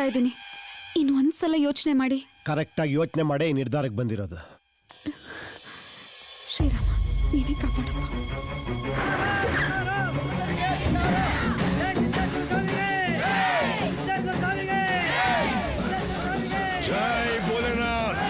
ಹೇಳ್ತಾ ಇದ್ದೀನಿ, ಇನ್ನೊಂದ್ಸಲ ಯೋಚನೆ ಮಾಡಿ. ಕರೆಕ್ಟಾಗಿ ಯೋಚನೆ ಮಾಡೇ ಈ ನಿರ್ಧಾರಕ್ಕೆ ಬಂದಿರೋದು. ಶ್ರೀರಾಮ, ನೀನೇ ಕಾಪಾಡಪ್ಪ. ಜೈ ಭೋಲೆನಾಥ್.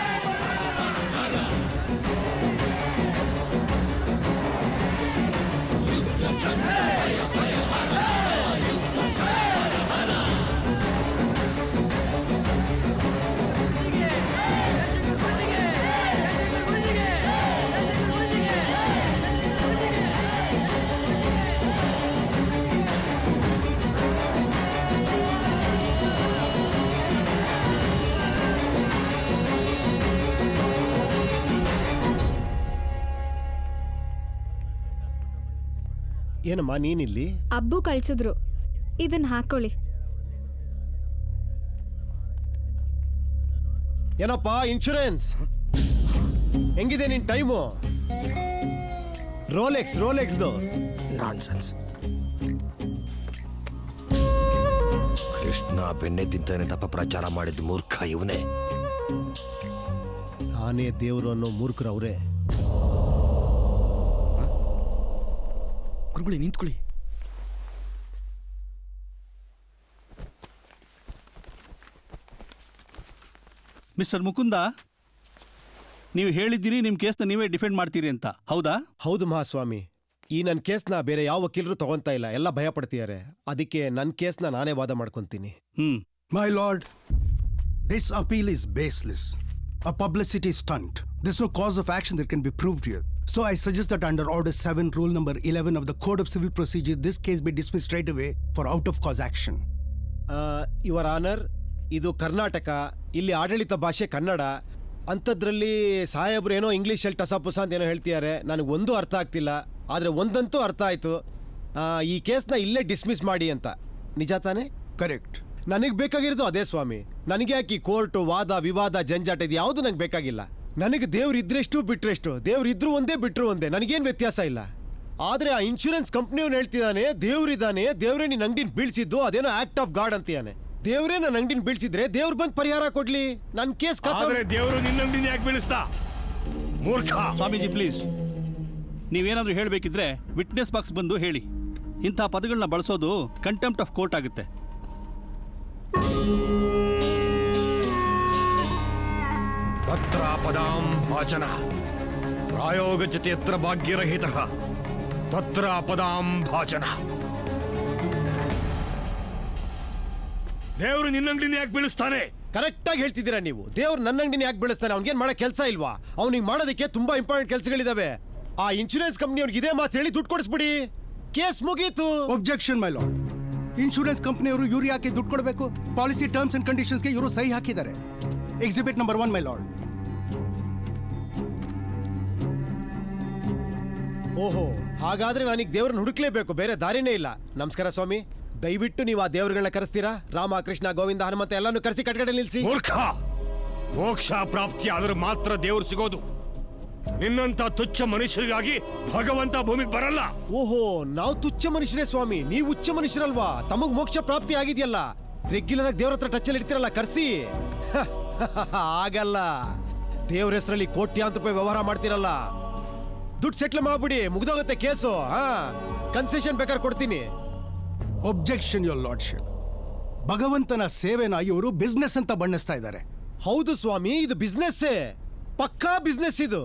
ಏನಮ್ಮ ನೀನಿಲ್ಲಿ? ಅಬ್ಬು ಕಳ್ಸಿದ್ರು, ಇದನ್ನ ಹಾಕೊಳ್ಳಿ. ಏನಪ್ಪ ಇನ್ಶೂರೆನ್ಸ್ ಹೆಂಗಿದೆ ನಿನ್ ಟೈಮು? ರೋಲೆಕ್ಸ್ದು ನಾನ್ಸೆನ್ಸ್. ಕೃಷ್ಣ ಬೆಣ್ಣೆ ತಿಂತಾನೆ ತಪ್ಪ ಪ್ರಚಾರ ಮಾಡಿದ್ದು ಮೂರ್ಖ ಇವನೇ. ನಾನೇ ದೇವರು ಅನ್ನೋ ಮೂರ್ಖರು ಅವರೇ. ಗುರುಗಳೇ ನಿಂತ್ಕೊಳ್ಳಿ. ಮಿಸ್ಟರ್ ಮುಕುಂದ, ನೀವು ಹೇಳಿದ್ದೀರಿ ನಿಮ್ಮ ಕೇಸ್ನ ನೀವೇ ಡಿಫೆಂಡ್ ಮಾಡ್ತೀರಿ ಅಂತ, ಹೌದಾ? ಹೌದು ಮಹಾಸ್ವಾಮಿ, ಈ ನನ್ನ ಕೇಸ್ನ ಬೇರೆ ಯಾವ ವಕೀಲರು ತಗೊಂತಾ ಇಲ್ಲ, ಎಲ್ಲ ಭಯ ಪಡ್ತಿದ್ದಾರೆ. ಅದಕ್ಕೆ ನನ್ನ ಕೇಸ್ನ ನಾನೇ ವಾದ ಮಾಡ್ಕೊಂತೀನಿ. My lord, this appeal is baseless. A publicity stunt. There's no cause of action that can be proved here. So I suggest that under Order 7, Rule number 11 of the Code of Civil Procedure, this case be dismissed straight away for out of cause action. Your honour, ಇದು ಕರ್ನಾಟಕ, ಇಲ್ಲಿ ಆಡಳಿತ ಭಾಷೆ ಕನ್ನಡ. ಅಂಥದ್ರಲ್ಲಿ ಸಾಹೇಬ್ರು ಏನೋ ಇಂಗ್ಲೀಷಲ್ಲಿ ಟಸಪುಸ ಅಂತ ಏನೋ ಹೇಳ್ತಿದ್ದಾರೆ, ನನಗೆ ಒಂದೂ ಅರ್ಥ ಆಗ್ತಿಲ್ಲ. ಆದರೆ ಒಂದಂತೂ ಅರ್ಥ ಆಯಿತು, ಈ ಕೇಸ್ನ ಇಲ್ಲೇ ಡಿಸ್ಮಿಸ್ ಮಾಡಿ ಅಂತ. ನಿಜ ತಾನೇ? Correct. ನನಗೆ ಬೇಕಾಗಿರೋದು ಅದೇ ಸ್ವಾಮಿ. ನನಗೆ ಯಾಕೆ ಕೋರ್ಟು, ವಾದ ವಿವಾದ, ಜಂಜಾಟ ಇದು ಯಾವುದು ನನಗೆ ಬೇಕಾಗಿಲ್ಲ. ನನಗೆ ದೇವ್ರು ಇದ್ರೆಷ್ಟು ಬಿಟ್ರೆಷ್ಟು, ದೇವ್ರು ಇದ್ರು ಒಂದೇ ಬಿಟ್ಟರು ಒಂದೇ, ನನಗೇನು ವ್ಯತ್ಯಾಸ ಇಲ್ಲ. ಆದರೆ ಆ ಇನ್ಶೂರೆನ್ಸ್ ಕಂಪ್ನಿಯವ್ನು ಹೇಳ್ತಿದ್ದಾನೆ ದೇವ್ರಿದ್ದಾನೆ, ದೇವ್ರೇ ನಿನ್ನ ಅಂಗಡಿನ ಬೀಳ್ಸಿದ್ದು, ಅದೇನೋ ಆಕ್ಟ್ ಆಫ್ ಗಾಡ್ ಅಂತಾನೆ. ದೇವ್ರೇ ನನ್ನ ಅಂಗಡಿನ ಬೀಳ್ಸಿದ್ರೆ ದೇವ್ರು ಬಂದು ಪರಿಹಾರ ಕೊಡ್ಲಿ, ನನ್ನ ಕೇಸ್. ದೇವರು ನಿನ್ನ ಅಂಗಡಿನ ಯಾಕೆ ಬೀಳಿಸ್ತಾ? ಮೂರ್ಖ. ಸ್ವಾಮೀಜಿ ಪ್ಲೀಸ್, ನೀವೇನಾದ್ರೂ ಹೇಳಬೇಕಿದ್ರೆ ವಿಟ್ನೆಸ್ ಬಾಕ್ಸ್ ಬಂದು ಹೇಳಿ. ಇಂಥ ಪದಗಳನ್ನ ಬಳಸೋದು ಕಂಟೆಂಪ್ಟ್ ಆಫ್ ಕೋರ್ಟ್ ಆಗುತ್ತೆ. ತತ್ರಾಪದಾಂ ಭಾಚನ ಪ್ರಾಯೋಗಜತೆ ಯತ್ರ ಭಾಗ್ಯರಹಿತ ತತ್ರಾಪದಾಂ ಭಾಚನ. ದೇವರು ನಿನ್ನ ಅಂಗಡಿನ ಯಾಕೆ ಬೀಳಿಸ್ತಾನೆ? ಕರೆಕ್ಟಾಗಿ ಹೇಳ್ತಿದ್ದೀರಾ ನೀವು. ದೇವ್ರು ನನ್ನ ಅಂಗಡಿನ ಯಾಕೆ ಬೀಳಿಸ್ತಾನೆ? ಅವ್ನಿಗೇನು ಮಾಡೋ ಕೆಲಸ ಇಲ್ವಾ? ಅವ್ನಿಗೆ ಮಾಡೋದಕ್ಕೆ ತುಂಬಾ ಇಂಪಾರ್ಟೆಂಟ್ ಕೆಲಸಗಳಿದಾವೆ. ಆ ಇನ್ಶೂರೆನ್ಸ್ ಕಂಪ್ನಿಯವ್ರಿಗೆ ಇದೇ ಮಾತು ಹೇಳಿ ದುಡ್ಡು ಕೊಡಿಸ್ಬಿಡಿ, ಕೇಸ್ ಮುಗೀತು. Objection, my lord. ಇನ್ಶೂರೆನ್ಸ್ ಕಂಪ್ನಿಯವರು ಇವ್ರು ಯಾಕೆ ದುಡ್ಡು ಕೊಡಬೇಕು? ಪಾಲಿಸಿ ಟರ್ಮ್ಸ್ ಅಂಡ್ ಕಂಡೀಷನ್ಸ್ಗೆ ಇವರು ಸಹಿ ಹಾಕಿದ್ದಾರೆ. Exhibit number 1, my lord. ಓಹೋ, ಹಾಗಾದ್ರೆ ನನಗೆ ದೇವ್ರನ್ನ ಹುಡುಕ್ಲೇಬೇಕು, ಬೇರೆ ದಾರಿನೇ ಇಲ್ಲ. ನಮಸ್ಕಾರ ಸ್ವಾಮಿ, ದಯವಿಟ್ಟು ನೀವು ಆ ದೇವ್ರಗಳನ್ನ ಕರೆಸ್ತೀರಾ? ರಾಮ, ಕೃಷ್ಣ, ಗೋವಿಂದ, ಹನುಮಂತ ಎಲ್ಲಾನು ಕರೆಸಿ ಕಟ್ಕಡೆ ನಿಲ್ಸಿ. ಮೂರ್ಖ, ಮೋಕ್ಷ ಪ್ರಾಪ್ತಿ ಆದ್ರೆ ಮಾತ್ರ ದೇವ್ರು ಸಿಗೋದು. ನಿನ್ನಂತ ತುಚ್ಛ ಮನುಷ್ಯರಿಗಾಗಿ ಭಗವಂತ ಭೂಮಿಗೆ ಬರಲ್ಲ. ಓಹೋ, ನಾವು ತುಚ್ಛ ಮನುಷ್ಯರೇ ಸ್ವಾಮಿ, ನೀವು ಉಚ್ಚ ಮನುಷ್ಯರಲ್ವಾ? ತಮಗ್ ಮೋಕ್ಷ ಪ್ರಾಪ್ತಿ ಆಗಿದೆಯಲ್ಲ, ರೆಗ್ಯುಲರ್ ಆಗಿ ದೇವ್ರ ಹತ್ರ ಟಚ್ ಅಲ್ಲಿ ಇರ್ತೀರಲ್ಲ, ಕರ್ಸಿ. ಆಗಲ್ಲ, ದೇವ್ರ ಹೆಸರಲ್ಲಿ ಕೋಟ್ಯಾಂತರ ರೂಪಾಯಿ ವ್ಯವಹಾರ ಮಾಡ್ತಿರಲ್ಲ, ದುಡ್ಡು ಸೆಟ್ಲ್ ಮಾಡ್ಬಿಡಿ, ಮುಗ್ದೋಗುತ್ತೆ ಕೇಸು. ಕನ್ಸೆಷನ್ ಬೇಕಾದ್ರೆ ಕೊಡ್ತೀನಿ. Objection, your lordship. ಭಗವಂತನ ಸೇವೆನ ಇವರು ಬಿಸ್ನೆಸ್ ಅಂತ ಬಣ್ಣಿಸ್ತಾ ಇದ್ದಾರೆ. ಹೌದು ಸ್ವಾಮಿ, ಇದು ಬಿಸ್ನೆಸ್ಸೇ, ಪಕ್ಕಾ ಬಿಸ್ನೆಸ್ ಇದು.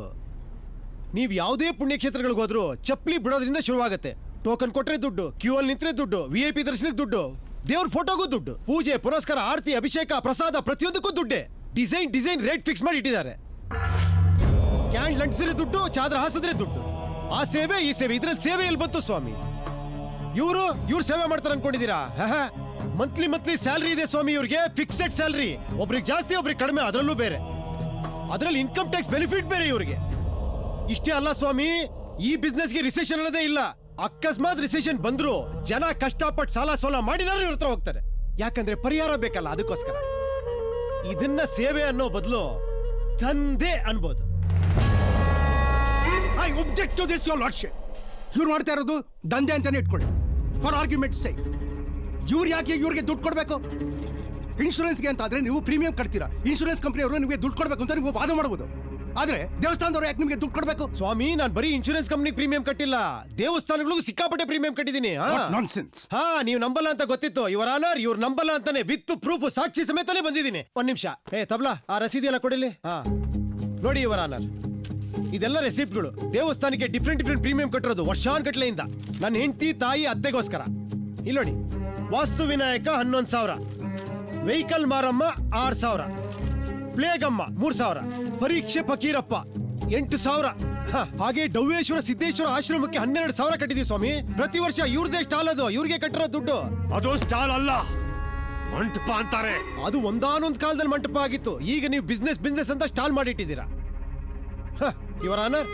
ನೀವು ಯಾವುದೇ ಪುಣ್ಯಕ್ಷೇತ್ರಗಳಿಗೆ ಹೋದ್ರು ಚಪ್ಪಲಿ ಬಿಡೋದ್ರಿಂದ ಶುರುವಾಗುತ್ತೆ. ಟೋಕನ್ ಕೊಟ್ರೆ ದುಡ್ಡು, ಕ್ಯೂ ಅಲ್ಲಿ ನಿಂತ್ರೆ ದುಡ್ಡು, VIP ದರ್ಶನಕ್ಕೆ ದುಡ್ಡು, ದೇವ್ರ ಫೋಟೋಗೂ ದುಡ್ಡು, ಪೂಜೆ ಪುರಸ್ಕಾರ, ಆರತಿ, ಅಭಿಷೇಕ, ಪ್ರಸಾದ, ಪ್ರತಿಯೊಂದಕ್ಕೂ ದುಡ್ಡೆ. ಡಿಸೈನ್ ರೇಟ್ ಫಿಕ್ಸ್ ಮಾಡಿ ಇಟ್ಟಿದ್ದಾರೆ. ಕ್ಯಾಂಡ್ ಲಂಟಿಸಿದ್ರೆ ದುಡ್ಡು, ಚಾದ್ರ ಹಾಸಿದ್ರೆ ದುಡ್ಡು. ಆ ಸೇವೆ ಈ ಸೇವೆ, ಇದ್ರಲ್ಲಿ ಸೇವೆ ಎಲ್ಲಿ ಬಂತು ಸ್ವಾಮಿ? ಇವ್ರು ಸೇವೆ ಮಾಡ್ತಾರೆ ಅನ್ಕೊಂಡಿದ್ದೀರಾ? ಮಂತ್ಲಿ ಸ್ಯಾಲರಿ ಇದೆ ಸ್ವಾಮಿ ಇವ್ರಿಗೆ, ಫಿಕ್ಸೆಡ್ ಸ್ಯಾಲರಿ. ಒಬ್ರಿಗೆ ಜಾಸ್ತಿ, ಒಬ್ರಿಗೆ ಕಡಿಮೆ, ಅದರಲ್ಲೂ ಬೇರೆ. ಅದರಲ್ಲಿ ಇನ್ಕಮ್ ಟ್ಯಾಕ್ಸ್ ಬೆನಿಫಿಟ್ ಬೇರೆ ಇವ್ರಿಗೆ. ಇಷ್ಟೇ ಅಲ್ಲ ಸ್ವಾಮಿ, ಈ ಬಿಸ್ನೆಸ್ಗೆ ರಿಸೆಷನ್ ಅನ್ನೋದೇ ಇಲ್ಲ. ಅಕಸ್ಮಾತ್ ರಿಸೆಷನ್ ಬಂದ್ರು ಜನ ಕಷ್ಟಪಟ್ಟು ಸಾಲ ಸೋಲ ಮಾಡಿನಾರು ಇವ್ರ ಹತ್ರ ಹೋಗ್ತಾರೆ. ಯಾಕಂದ್ರೆ ಪರಿಹಾರ ಬೇಕಲ್ಲ, ಅದಕ್ಕೋಸ್ಕರ. ಇದನ್ನ ಸೇವೆ ಅನ್ನೋ ಬದಲು ದಂಧೆ ಅನ್ಬೋದು. I object to this, your lordship. ಇವ್ರು ಮಾಡ್ತಾ ಇರೋದು ದಂಧೆ ಅಂತಾನೆ ಇಟ್ಕೊಳ್ಳಿ, ಫಾರ್ ಆರ್ಗ್ಯುಮೆಂಟ್ ಸೇಕ್. ಇವ್ರು ಯಾಕೆ ಇವ್ರಿಗೆ ದುಡ್ಡು ಕೊಡಬೇಕು? ಇನ್ಶೂರೆನ್ಸ್ಗೆ ಅಂತ ಆದ್ರೆ ನೀವು ಪ್ರೀಮಿಯಂ ಕಟ್ತೀರಾ. ಇನ್ಶೂರೆನ್ಸ್ ಕಂಪನಿಯವರು ನಿಮಗೆ ದುಡ್ಡು ಕೊಡಬೇಕು ಅಂತ ನೀವು ವಾದ ಮಾಡಬಹುದು. ಆದ್ರೆ ದೇವಸ್ಥಾನದವರು ಯಾಕೆ ನಿಮಗೆ ದುಡ್ಡು ಕೊಡಬೇಕು? ಸ್ವಾಮಿ, ನಾನು ಬರೀ ಇನ್ಶೂರೆನ್ಸ್ ಕಂಪ್ನಿ ಪ್ರೀಮಿಯಂ ಕಟ್ಟಿಲ್ಲ, ದೇವಸ್ಥಾನಗಳಿಗೂ ಸಿಕ್ಕಾಪಟ್ಟೆ ಪ್ರೀಮಿಯಂ ಕಟ್ಟಿದ್ದೀನಿ. ನಾನ್ಸೆನ್ಸ್. ನೀವು ನಂಬಲ್ಲ ಅಂತ ಗೊತ್ತಿತ್ತು ಯುವರ್ ಆನರ್. ಇವ್ರು ನಂಬಲ್ಲ ಅಂತಾನೆ ವಿತ್ ಪ್ರೂಫ್ ಸಾಕ್ಷಿ ಸಮೇತನೇ ಬಂದಿದ್ದೀನಿ. ಒಂದ್ ನಿಮಿಷ. ತಬ್ಲಾ, ಆ ರಸೀದಿ ಎಲ್ಲ ಕೊಡಿಲಿ. ನೋಡಿ ಯುವರ್ ಆನರ್, ಇದೆಲ್ಲ ರೆಸಿಪ್ಟ್ಗಳು. ದೇವಸ್ಥಾನಕ್ಕೆ ಡಿಫ್ರೆಂಟ್ ಪ್ರೀಮಿಯಂ ಕಟ್ಟಿರೋದು ವರ್ಷಾನ್ಗಟ್ಲೆಯಿಂದ. ನನ್ನ ಹೆಂಡತಿ ತಾಯಿ ಅತ್ತೆಗೋಸ್ಕರ. ಇಲ್ಲಿ ನೋಡಿ, ವಾಸ್ತು ವಿನಾಯಕ 11,000, ವೆಹಿಕಲ್ ಮಾರಮ್ಮ 6,000, ಪ್ಲೇಗಮ್ಮ 3,000, ಪರೀಕ್ಷೆ ಫಕೀರಪ್ಪ 8,000. ಹಾಗೆ ಡವ್ವೇಶ್ವರ ಸಿದ್ದೇಶ್ವರ ಆಶ್ರಮಕ್ಕೆ 12,000 ಕಟ್ಟಿದೀವಿ ಸ್ವಾಮಿ. ಪ್ರತಿ ವರ್ಷ ಇವ್ರದೇ ಸ್ಟಾಲ್, ಅದು ಇವ್ರಿಗೆ ಕಟ್ಟಿರೋ ದುಡ್ಡು. ಅದು ಸ್ಟಾಲ್ ಅಲ್ಲ, ಮಂಟಪ ಅಂತಾರೆ. ಅದು ಒಂದಾನೊಂದು ಕಾಲದಲ್ಲಿ ಮಂಟಪ ಆಗಿತ್ತು. ಈಗ ನೀವು ಬಿಸ್ನೆಸ್ ಅಂತ ಸ್ಟಾಲ್ ಮಾಡಿಟ್ಟಿದ್ದೀರಾ. ಯುವರ್ ಆನರ್,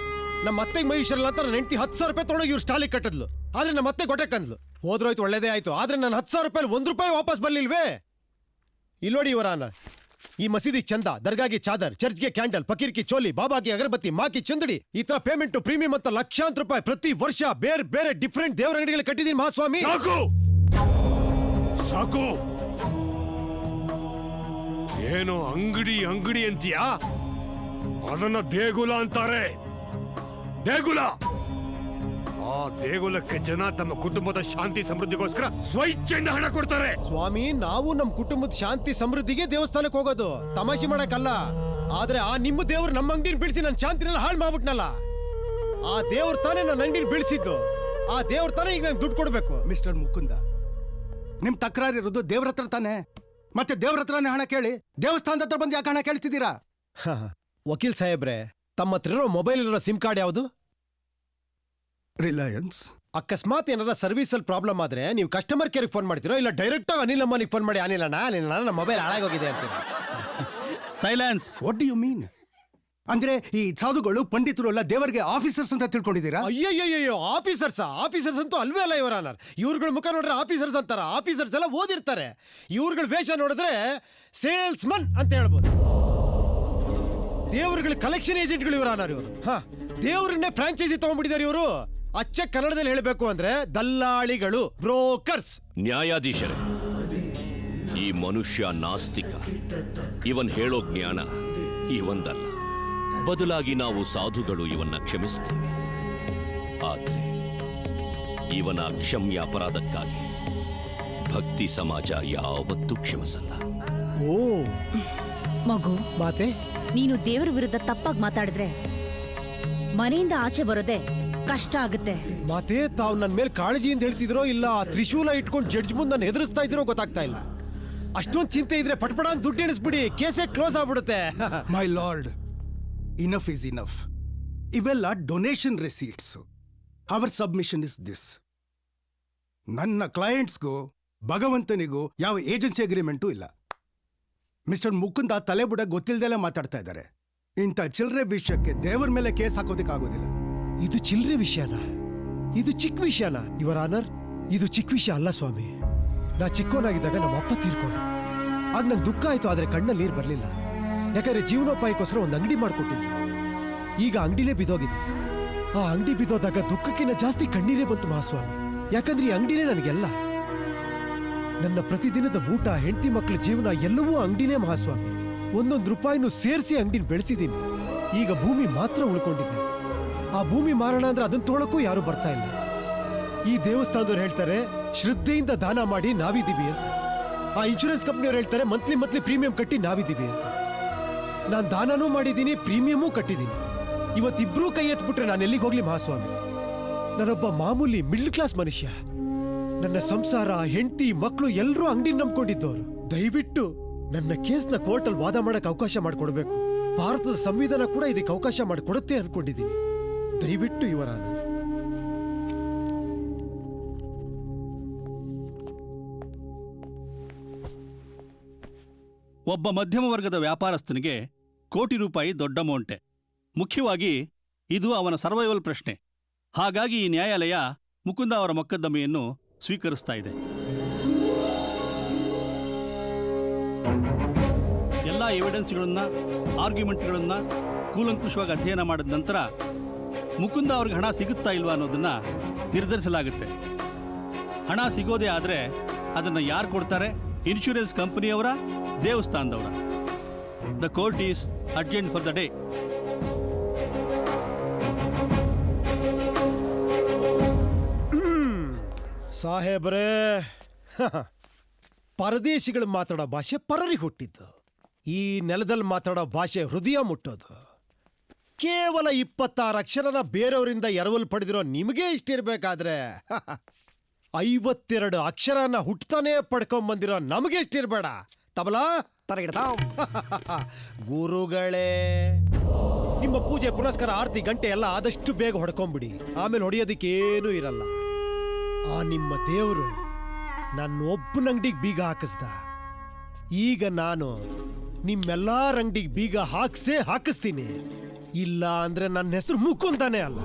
ನಮ್ಮ ಅತ್ತೆಗೆ ಮೈಸೂರಲ್ಲ ಅಂತ ನನ್ನ ಹೆಂಡತಿ 10,000 ರೂಪಾಯಿ ತೊಗೊಂಡೋಗಿ ಇವ್ರು ಸ್ಟಾಲಿಗೆ ಕಟ್ಟಿದ್ಲು. ಆದ್ರೆ ನಮ್ಮ ಅತ್ತೆ ಕೊಟ್ಟಕ್ಕಂದ್ಲು. ಹೋದ್ರೋಯ್ತು, ಒಳ್ಳೇದೇ ಆಯ್ತು. ಆದ್ರೆ ನನ್ನ 10,000 ರೂಪಾಯಿ ₹1 ವಾಪಸ್ ಬರ್ಲಿಲ್ವೇ? ಇಲ್ಲಿ ನೋಡಿ ಯುವರ್ ಆನರ್, ಈ ಮಸೀದಿ ಚಂದ, ದರ್ಗಾಗೆ ಚಾದರ್, ಚರ್ಚ್ಗೆ ಕ್ಯಾಂಡಲ್, ಫಕೀರ್ಗೆ ಚೋಲಿ, ಬಾಬಾಗೆ ಅಗರಬತ್ತಿ, ಮಾಕಿ ಚಂದಡಿ, ಈ ತರ ಪೇಮೆಂಟ್ ಪ್ರೀಮಿಯಂ ಅಂತ ಲಕ್ಷಾಂತರ ರೂಪಾಯಿ ಪ್ರತಿ ವರ್ಷ ಬೇರೆ ಬೇರೆ ಡಿಫ್ರೆಂಟ್ ದೇವರ ಅಂಗಡಿಗಳು ಕಟ್ಟಿದೀನಿ ಮಹಾಸ್ವಾಮಿ. ಸಾಕು ಸಾಕು. ಏನು ಅಂಗಡಿ ಅಂತೀಯಾ? ಅದನ್ನ ದೇಗುಲ ಅಂತಾರೆ. ದೇಗುಲ. ಆ ದೇಗುಲಕ್ಕೆ ಜನ ತಮ್ಮ ಕುಟುಂಬದ ಶಾಂತಿ ಸಮೃದ್ಧಿಗೋಸ್ಕರ ಸ್ವಇಚ್ಛೆಯಿಂದ ಹಣ ಕೊಡ್ತಾರೆ. ಸ್ವಾಮಿ, ನಾವು ನಮ್ಮ ಕುಟುಂಬದ ಶಾಂತಿ ಸಮೃದ್ಧಿಗೆ ದೇವಸ್ಥಾನಕ್ಕೆ ಹೋಗೋದು, ತಮಾಷೆ ಮಾಡಕ್ಕಲ್ಲ. ಆದ್ರೆ ಆ ನಿಮ್ಮ ದೇವ್ರು ನಮ್ಮ ಅಂಗಡಿನ ಬೀಳಿಸಿ ನನ್ನ ಶಾಂತಿನೆಲ್ಲ ಹಾಳು ಮಾಡ್ಬಿಟ್ನಲ್ಲ. ಆ ದೇವ್ರ ತಾನೇ ನನ್ನ ಅಂಗಡಿನ ಬೀಳಿಸಿದ್ದು. ಆ ದೇವ್ರ ತಾನೇ ಈಗ ನಂಗೆ ದುಡ್ಡು ಕೊಡ್ಬೇಕು. ಮಿಸ್ಟರ್ ಮುಕುಂದ, ನಿಮ್ ತಕರಾರು ಇರೋದು ದೇವ್ರ ಹತ್ರ ತಾನೆ. ಮತ್ತೆ ದೇವ್ರ ಹತ್ರನೇ ಹಣ ಕೇಳಿ ದೇವಸ್ಥಾನದ ಹತ್ರ ಬಂದು ಯಾಕೆ ಹಣ ಕೇಳ್ತಿದ್ದೀರಾ? ವಕೀಲ್ ಸಾಹೇಬ್ರೆ, ತಮ್ಮ ಹತ್ರ ಇರೋ ಮೊಬೈಲ್ ಇರೋ ಸಿಮ್ ಕಾರ್ಡ್ ಯಾವುದು? ರಿಲಯನ್ಸ್. ಅಕಸ್ಮಾತ್ ಏನಾರ ಸರ್ವಿಸ್ ಅಲ್ಲಿ ಪ್ರಾಬ್ಲಮ್ ಆದ್ರೆ ನೀವು ಕಸ್ಟಮರ್ ಕೇರ್ ಫೋನ್ ಮಾಡ್ತೀರೋ, ಇಲ್ಲ ಡೈರೆಕ್ಟ್ ಆಗಿ ಅನಿಲ್ ಅಮ್ಮನಿಗೆ ಫೋನ್ ಮಾಡಿ, ಅನಿಲ್ ಅಣ್ಣ ನಮ್ಮ ಮೊಬೈಲ್ ಹಾಳಾಗೋಗಿದೆ ಅಂತ. Silence. What do you mean? ಅಂದ್ರೆ ಈ ಸಾಧುಗಳು ಪಂಡಿತರು ಎಲ್ಲ ದೇವರಿಗೆ ಆಫೀಸರ್ಸ್ ಅಂತ ತಿಳ್ಕೊಂಡಿದ್ದೀರಾ? ಅಯ್ಯಯ್ಯೋ, ಆಫೀಸರ್ಸ್ ಅಂತೂ ಅಲ್ವೇ ಅಲ್ಲ ಯುವರ್ ಆನರ್. ಇವ್ರುಗಳ ಮುಖ ನೋಡಿದ್ರೆ ಆಫೀಸರ್ಸ್ ಅಂತಾರ. ಆಫೀಸರ್ಸ್ ಎಲ್ಲ ಓದಿರ್ತಾರೆ. ಇವ್ರುಗಳ ವೇಷ ನೋಡಿದ್ರೆ ಸೇಲ್ಸ್ ಮನ್ ಅಂತ ಹೇಳ್ಬೋದು. ದೇವರುಗಳ ಕಲೆಕ್ಷನ್ ಏಜೆಂಟ್ಗಳು ಯುವರ್ ಆನರ್ ಇವರು. ದೇವರನ್ನೇ ಫ್ರಾಂಚೈಸಿ ತಗೊಂಡ್ಬಿಟ್ಟಿದ್ದಾರೆ ಇವರು. ಅಚ್ಚ ಕನ್ನಡದಲ್ಲಿ ಹೇಳಬೇಕು ಅಂದ್ರೆ ದಲ್ಲಾಳಿಗಳು, ಬ್ರೋಕರ್ಸ್. ನ್ಯಾಯಾಧೀಶರೇ, ಈ ಮನುಷ್ಯ ನಾಸ್ತಿಕ. ಇವನ್ ಹೇಳೋ ಜ್ಞಾನ ಇವಂದಲ್ಲ. ಬದಲಾಗಿ ನಾವು ಸಾಧುಗಳು ಇವನ್ನ ಕ್ಷಮಿಸ್ತೇವೆ. ಆದ್ರೆ ಇವನ ಅಕ್ಷಮ್ಯ ಅಪರಾಧಕ್ಕಾಗಿ ಭಕ್ತಿ ಸಮಾಜ ಯಾವತ್ತೂ ಕ್ಷಮಿಸಲ್ಲ. ಓ ಮಗು, ಮಾತೆ, ನೀನು ದೇವರ ವಿರುದ್ಧ ತಪ್ಪಾಗಿ ಮಾತಾಡಿದ್ರೆ ಮನೆಯಿಂದ ಆಚೆ ಬರೋದೆ ಕಷ್ಟ ಆಗುತ್ತೆ. ಮಾತೆ, ತಾವು ನನ್ನ ಮೇಲೆ ಕಾಳಜಿಯಿಂದ ಹೇಳ್ತಿದ್ರೋ ಇಲ್ಲ ತ್ರಿಶೂಲ ಇಟ್ಕೊಂಡು ಜಡ್ಜ್ ಮುಂದೆ ನಾನು ಎದುರಿಸ್ತಾ ಇದ್ರೋ ಗೊತ್ತಾಗ್ತಾ ಇಲ್ಲ. ಅಷ್ಟೊಂದು ಚಿಂತೆ ಇದ್ರೆ ಪಟ್ಪಡ ಅಂತ ದುಡ್ಡು ಎಣಿಸ್ಬಿಡಿ, ಕೇಸೇ ಕ್ಲೋಸ್ ಆಗ್ಬಿಡುತ್ತೆ. My lord, enough is enough. ಇವೆಲ್ಲ donation receipts. Our submission is this: ನನ್ನ ಕ್ಲೈಂಟ್ಸ್ಗೂ ಭಗವಂತನಿಗೂ ಯಾವ ಏಜೆನ್ಸಿ ಅಗ್ರಿಮೆಂಟು ಇಲ್ಲ. ಮಿಸ್ಟರ್ ಮುಕುಂದ ತಲೆಬುಡ ಗೊತ್ತಿಲ್ದೆಲ್ಲ ಮಾತಾಡ್ತಾ ಇದ್ದಾರೆ. ಇಂಥ ಚಿಲ್ಲರೆ ವಿಷಯಕ್ಕೆ ದೇವರ ಮೇಲೆ ಕೇಸ್ ಹಾಕೋದಕ್ಕಾಗೋದಿಲ್ಲ. ಇದು ಚಿಲ್ಲರೆ ವಿಷಯನಾ? ಇದು ಚಿಕ್ಕ ವಿಷಯನಾ ಯುವರ್ ಆನರ್? ಇದು ಚಿಕ್ಕ ವಿಷಯ ಅಲ್ಲ ಸ್ವಾಮಿ. ನಾ ಚಿಕ್ಕವನಾಗಿದ್ದಾಗ ನಮ್ಮ ಅಪ್ಪ ತೀರ್ಕೊಂಡು ಆಗ ನನ್ ದುಃಖ ಆಯ್ತು, ಆದ್ರೆ ಕಣ್ಣಲ್ಲಿ ನೀರು ಬರಲಿಲ್ಲ. ಯಾಕಂದ್ರೆ ಜೀವನೋಪಾಯಕ್ಕೋಸ್ಕರ ಒಂದು ಅಂಗಡಿ ಮಾಡ್ಕೊಟ್ಟಿದ್ವಿ. ಈಗ ಅಂಗಡಿನೇ ಬಿದ್ದೋಗಿದೆ. ಆ ಅಂಗಡಿ ಬಿದ್ದೋದಾಗ ದುಃಖಕ್ಕಿಂತ ಜಾಸ್ತಿ ಕಣ್ಣೀರೇ ಬಂತು ಮಹಾಸ್ವಾಮಿ. ಯಾಕಂದ್ರೆ ಈ ಅಂಗಡಿನೇ ನನಗೆಲ್ಲ. ನನ್ನ ಪ್ರತಿದಿನದ ಊಟ, ಹೆಂಡತಿ ಮಕ್ಕಳ ಜೀವನ ಎಲ್ಲವೂ ಅಂಗಡಿನೇ ಮಹಾಸ್ವಾಮಿ. ಒಂದೊಂದು ರೂಪಾಯಿನೂ ಸೇರಿಸಿ ಅಂಗಡಿನ ಬೆಳೆಸಿದ್ದೀನಿ. ಈಗ ಭೂಮಿ ಮಾತ್ರ ಉಳ್ಕೊಂಡಿದೆ. ಆ ಭೂಮಿ ಮಾರೋಣ ಅಂದ್ರೆ ಅದನ್ನ ತೊಗೊಳಕ್ಕೂ ಯಾರು ಬರ್ತಾ ಇಲ್ಲ. ಈ ದೇವಸ್ಥಾನದವ್ರು ಹೇಳ್ತಾರೆ ಶ್ರದ್ಧೆಯಿಂದ ದಾನ ಮಾಡಿ ನಾವಿದ್ದೀವಿ ಅಂತ. ಆ ಇನ್ಶೂರೆನ್ಸ್ ಕಂಪ್ನಿಯವ್ರು ಹೇಳ್ತಾರೆ ಮಂತ್ಲಿ ಪ್ರೀಮಿಯಂ ಕಟ್ಟಿ ನಾವಿದ್ದೀವಿ ಅಂತ. ನಾನು ದಾನನೂ ಮಾಡಿದ್ದೀನಿ, ಪ್ರೀಮಿಯಮೂ ಕಟ್ಟಿದ್ದೀನಿ. ಇವತ್ತಿಬ್ರೂ ಕೈ ಎತ್ಬಿಟ್ರೆ ನಾನು ಎಲ್ಲಿಗೆ ಹೋಗ್ಲಿ ಮಹಾಸ್ವಾಮಿ? ನಾನೊಬ್ಬ ಮಾಮೂಲಿ ಮಿಡ್ಲ್ ಕ್ಲಾಸ್ ಮನುಷ್ಯ. ನನ್ನ ಸಂಸಾರ, ಹೆಂಡತಿ, ಮಕ್ಕಳು ಎಲ್ಲರೂ ಅಂಗಡಿ ನಂಬ್ಕೊಂಡಿದ್ದವರು. ದಯವಿಟ್ಟು ನನ್ನ ಕೇಸ್ನ ಕೋರ್ಟಲ್ಲಿ ವಾದ ಮಾಡಕ್ ಅವಕಾಶ ಮಾಡಿಕೊಡ್ಬೇಕು. ಭಾರತದ ಸಂವಿಧಾನ ಕೂಡ ಇದಕ್ಕೆ ಅವಕಾಶ ಮಾಡಿಕೊಡುತ್ತೆ ಅನ್ಕೊಂಡಿದ್ದೀನಿ. ದಯವಿಟ್ಟು ಯುವರ್ ಆನರ್. ಒಬ್ಬ ಮಧ್ಯಮ ವರ್ಗದ ವ್ಯಾಪಾರಸ್ಥನಿಗೆ ಕೋಟಿ ರೂಪಾಯಿ ದೊಡ್ಡ ಅಮೌಂಟೆ. ಮುಖ್ಯವಾಗಿ ಇದು ಅವನ ಸರ್ವೈವಲ್ ಪ್ರಶ್ನೆ. ಹಾಗಾಗಿ ಈ ನ್ಯಾಯಾಲಯ ಮುಕುಂದ ಅವರ ಮೊಕದ್ದಮೆಯನ್ನು ಸ್ವೀಕರಿಸ್ತಾ ಇದೆ. ಎಲ್ಲ ಎವಿಡೆನ್ಸ್ಗಳನ್ನ, ಆರ್ಗ್ಯುಮೆಂಟ್ಗಳನ್ನ ಕೂಲಂಕುಷವಾಗಿ ಅಧ್ಯಯನ ಮಾಡಿದ ನಂತರ ಮುಕುಂದ ಅವ್ರಿಗೆ ಹಣ ಸಿಗುತ್ತಾ ಇಲ್ವಾ ಅನ್ನೋದನ್ನ ನಿರ್ಧರಿಸಲಾಗುತ್ತೆ. ಹಣ ಸಿಗೋದೇ ಆದರೆ ಅದನ್ನು ಯಾರು ಕೊಡ್ತಾರೆ, ಇನ್ಶೂರೆನ್ಸ್ ಕಂಪನಿಯವರ, ದೇವಸ್ಥಾನದವರ? The court is urgent for the day. ಸಾಹೇಬ್ರೇ, ಪರದೇಶಿಗಳು ಮಾತಾಡೋ ಭಾಷೆ ಪರರಿಗೆ ಹುಟ್ಟಿದ್ದು. ಈ ನೆಲದಲ್ಲಿ ಮಾತಾಡೋ ಭಾಷೆ ಹೃದಯ ಮುಟ್ಟೋದು. ಕೇವಲ 26 ಅಕ್ಷರನ ಬೇರೆಯವರಿಂದ ಎರವಲು ಪಡೆದಿರೋ ನಿಮಗೆ ಇಷ್ಟಿರ್ಬೇಕಾದ್ರೆ 52 ಅಕ್ಷರನ ಹುಟ್ತಾನೆ ಪಡ್ಕೊಂಬಂದಿರೋ ನಮಗೆ ಇಷ್ಟಿರ್ಬೇಡ. ತಬಲಾ ಗುರುಗಳೇ, ನಿಮ್ಮ ಪೂಜೆ ಪುನಸ್ಕಾರ ಆರತಿ ಗಂಟೆ ಎಲ್ಲ ಆದಷ್ಟು ಬೇಗ ಹೊಡ್ಕೊಂಬಿಡಿ. ಆಮೇಲೆ ಹೊಡೆಯೋದಕ್ಕೇನೂ ಇರಲ್ಲ. ಆ ನಿಮ್ಮ ದೇವರು ನನ್ನೊಬ್ಬನ ಅಂಗಡಿಗೆ ಬೀಗ ಹಾಕಿಸ್ದ. ಈಗ ನಾನು ನಿಮ್ಮೆಲ್ಲಾರ ಅಂಗಡಿಗೆ ಬೀಗ ಹಾಕಿಸ್ತೀನಿ. ಇಲ್ಲ ಅಂದ್ರೆ ನನ್ನ ಹೆಸರು ಮುಕ್ಕೊಂತಾನೆ ಅಲ್ಲ.